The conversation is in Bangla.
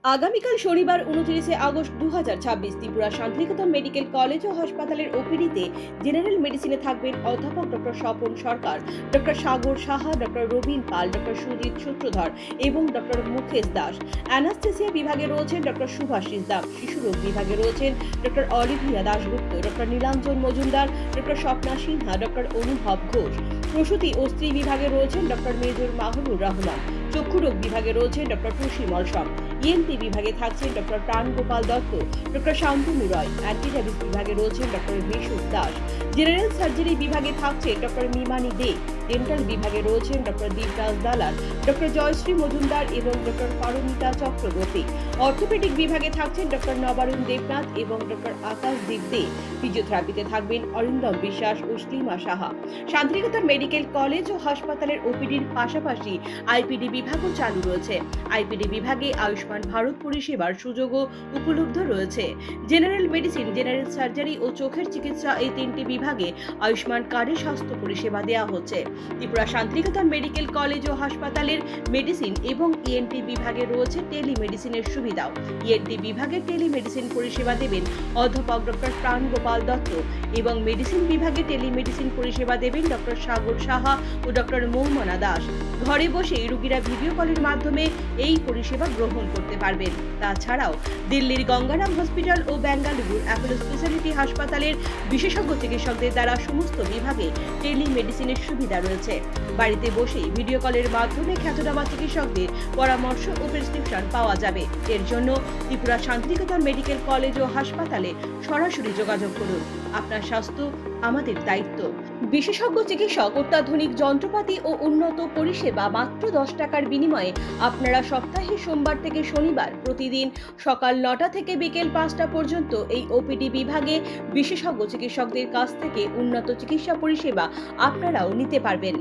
আগামীকাল শনিবার 29 আগস্ট 2026 ত্রিপুরা শান্তিনিকেতন মেডিকেল কলেজ ও হাসপাতালের ওপিডিতে জেনারেল মেডিসিনে থাকবেন অধ্যাপক doctor Swapan Sarkar, doctor Sagar Saha, doctor Rabin Pal, doctor Sujit Sutradhar এবং ডক্টর মুকেশ দাস। অ্যানাস্থেসিয়া বিভাগে রয়েছেন ডক্টর সুভাষিস দাস, শিশুরোগ বিভাগে রয়েছেন doctor Olivia Dasgupta, doctor Nilanjan Majumdar, doctor Swapna Sinha, doctor অনুভব ঘোষ। প্রসূতি ও স্ত্রী বিভাগে রয়েছেন ডক্টর মেজর মাহবুর রহমান। চক্ষুরোগ বিভাগে রয়েছেন ডক্টর টুসি মলসম। ইএনটি বিভাগে থাকছেন ডক্টর প্রাণ গোপাল দত্ত, ডক্টর শান্তনু রয়। অ্যান্টিডায়াবেটিস বিভাগে রয়েছেন doctor Bishu Das. General surgery বিভাগে থাকছেন ডক্টর মিমানি দে। ডেন্টাল বিভাগে রয়েছেন ডক্টর দীপরাজ দালাল, ডক্টর জয়শ্রী মজুমদার এবং ডক্টর পারমিতা চক্রবর্তী। অর্থোপেডিক বিভাগে থাকছেন ডক্টর নবারুণ দেবনাথ এবং ডক্টর আকাশদীপ দে। ফিজিওথেরাপিতে থাকবেন অরিন্দম বিশ্বাস ও শ্রীমা সাহা। শান্তিনিকেতন মেডিকেল কলেজ ও হাসপাতালের ওপিডির পাশাপাশি আইপিডি বিভাগও চালু রয়েছে। আইপিডি বিভাগে আয়ুষ্মান ভারত পরিষেবার সুযোগও উপলব্ধ রয়েছে। জেনারেল মেডিসিন, জেনারেল সার্জারি ও চোখের চিকিৎসা এই তিনটি বিভাগে আয়ুষ্মান কার্ডে স্বাস্থ্য পরিষেবা দেওয়া হচ্ছে। ত্রিপুরা শান্তিনিকেতন মেডিকেল কলেজ ও হাসপাতালের মেডিসিন এবং ইএনটি বিভাগে রয়েছে টেলিমেডিসিনের সুবিধাও। ইএনটি বিভাগে টেলিমেডিসিন পরিষেবা দেবেন অধ্যাপক ডক্টর প্রাণ গোপাল দত্ত এবং মেডিসিন বিভাগে টেলিমেডিসিন পরিষেবা দেবেন ডক্টর সাগর সাহা ও ডক্টর মৌমনা দাস। ঘরে বসে রোগীরা ভিডিও কলের মাধ্যমে এই পরিষেবা গ্রহণ করতে পারবেন। তাছাড়াও দিল্লির গঙ্গারাম হসপিটাল ও বেঙ্গালুরুর অ্যাপোলো স্পেশালিটি হাসপাতালের বিশেষজ্ঞ চিকিৎসকদের দ্বারা সমস্ত বিভাগে টেলিমেডিসিনের সুবিধা রয়েছে। বাড়িতে বসেই ভিডিও কলের মাধ্যমে খ্যাতনামা চিকিৎসকদের পরামর্শ ও প্রেসক্রিপশন পাওয়া যাবে। এর জন্য ত্রিপুরা শান্তিনিকেতন মেডিকেল কলেজ ও হাসপাতালে সরাসরি যোগাযোগ করুন। আপনার স্বাস্থ্য আমাদের দায়িত্ব। বিশেষজ্ঞ চিকিৎসক, অত্যাধুনিক যন্ত্রপাতি ও উন্নত পরিষেবা মাত্র 10 টাকার বিনিময়ে আপনারা সপ্তাহে সোমবার থেকে শনিবার প্রতিদিন সকাল 9টা থেকে বিকেল 5টা পর্যন্ত এই ওপিডি বিভাগে বিশেষজ্ঞ চিকিৎসকদের কাছ থেকে উন্নত চিকিৎসা পরিষেবা আপনারাও নিতে পারবেন।